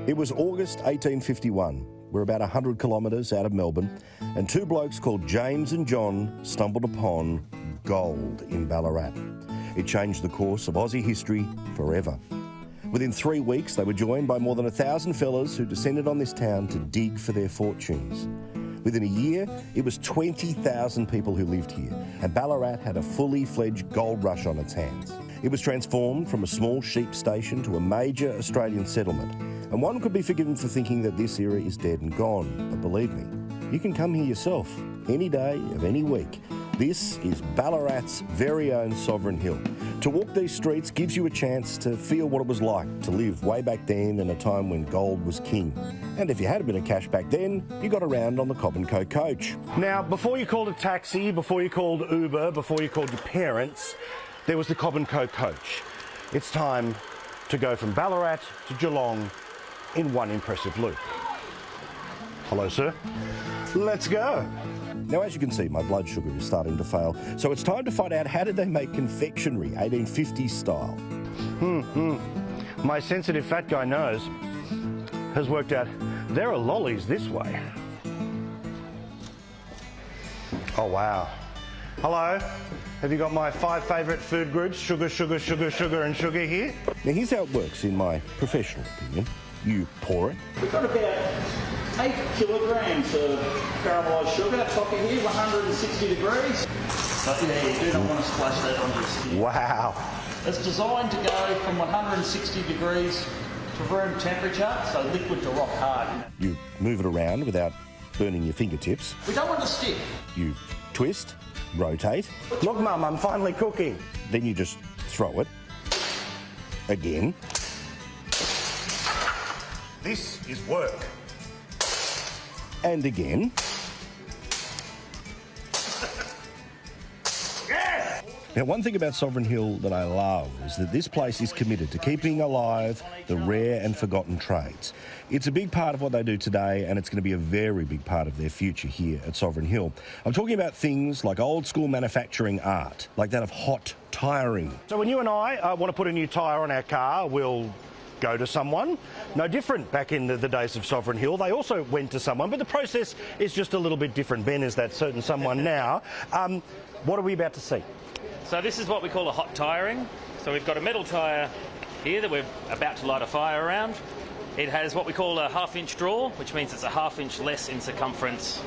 It was August 1851. We're about 100 kilometres out of Melbourne, and two blokes called James and John stumbled upon gold in Ballarat. It changed the course of Aussie history forever. Within 3 weeks, they were joined by more than 1,000 fellas who descended on this town to dig for their fortunes. Within a year, it was 20,000 people who lived here, and Ballarat had a fully fledged gold rush on its hands. It was transformed from a small sheep station to a major Australian settlement, and one could be forgiven for thinking that this era is dead and gone. But believe me, you can come here yourself, any day of any week. This is Ballarat's very own Sovereign Hill. To walk these streets gives you a chance to feel what it was like to live way back then in a time when gold was king. And if you had a bit of cash back then, you got around on the Cobb & Co coach. Now, before you called a taxi, before you called Uber, before you called your parents, there was the Cobb & Co coach. It's time to go from Ballarat to Geelong in one impressive loop. Hello, sir. Let's go. Now, as you can see, my blood sugar is starting to fail, so it's time to find out how did they make confectionery, 1850s style. My sensitive fat guy nose has worked out there are lollies this way. Oh, wow. Hello. Have you got my 5 favourite food groups, sugar, sugar, sugar, sugar and sugar here? Now, here's how it works in my professional opinion. You pour it. We've got about 8 kilograms of caramelised sugar, topping here, 160 degrees. But yeah, you do not want to splash that on your skin. Wow. It's designed to go from 160 degrees to room temperature, so liquid to rock hard. You move it around without burning your fingertips. We don't want to stick. You twist, rotate. Look, Mum, I'm finally cooking. Then you just throw it. Again. This is work. And again. Yes! Now, one thing about Sovereign Hill that I love is that this place is committed to keeping alive the rare and forgotten trades. It's a big part of what they do today, and it's going to be a very big part of their future here at Sovereign Hill. I'm talking about things like old school manufacturing art, like that of hot tiring. So when you and I want to put a new tyre on our car, we'll go to someone. No different back in the days of Sovereign Hill. They also went to someone, but the process is just a little bit different. Ben is that certain someone now. What are we about to see? So this is what we call a hot tiring. So we've got a metal tyre here that we're about to light a fire around. It has what we call a 1/2 inch draw, which means it's a 1/2 inch less in circumference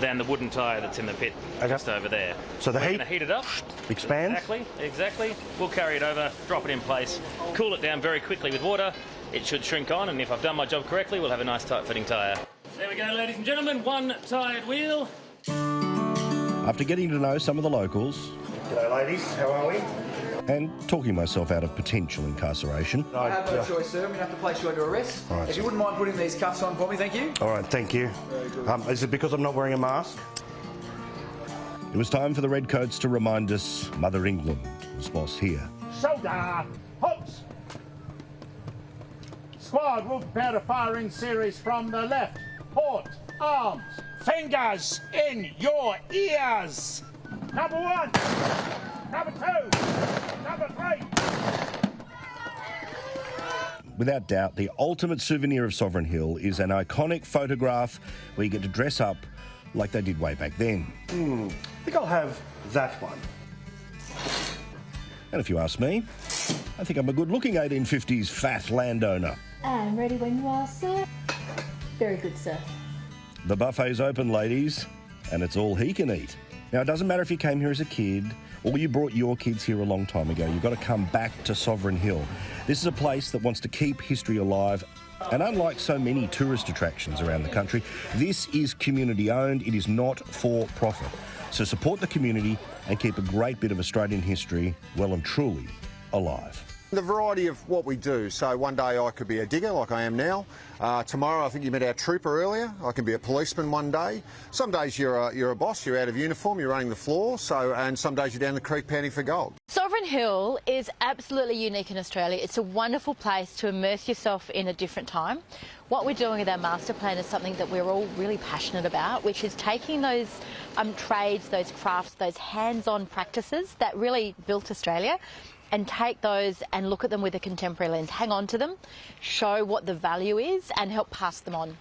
than the wooden tyre that's in the pit just over there. So the we're going to heat it up. Expands? Exactly. We'll carry it over, drop it in place, cool it down very quickly with water. It should shrink on, and if I've done my job correctly, we'll have a nice tight fitting tyre. There we go, ladies and gentlemen, one tired wheel. After getting to know some of the locals. G'day, ladies. How are we? And talking myself out of potential incarceration. I have no choice, sir. I'm going to have to place you under arrest. Right. If you wouldn't mind putting these cuffs on for me, thank you. All right, thank you. Very good. Is it because I'm not wearing a mask? It was time for the Redcoats to remind us Mother England was boss here. Soda! Hops! Squad will prepare a firing series from the left. Port, arms, fingers in your ears. Number 1, number 2, number 3. Without doubt, the ultimate souvenir of Sovereign Hill is an iconic photograph where you get to dress up like they did way back then. I think I'll have that one. And if you ask me, I think I'm a good-looking 1850s fat landowner. I'm ready when you are, sir. Very good, sir. The buffet's open, ladies, and it's all he can eat. Now, it doesn't matter if you came here as a kid or you brought your kids here a long time ago. You've got to come back to Sovereign Hill. This is a place that wants to keep history alive. And unlike so many tourist attractions around the country, this is community-owned. It is not for profit. So support the community and keep a great bit of Australian history well and truly alive. The variety of what we do. So one day I could be a digger like I am now. Tomorrow I think you met our trooper earlier. I can be a policeman one day. Some days you're a boss, you're out of uniform, you're running the floor. And some days you're down the creek panting for gold. Sovereign Hill is absolutely unique in Australia. It's a wonderful place to immerse yourself in a different time. What we're doing with our master plan is something that we're all really passionate about, which is taking those trades, those crafts, those hands-on practices that really built Australia and take those and look at them with a contemporary lens. Hang on to them, show what the value is, and help pass them on.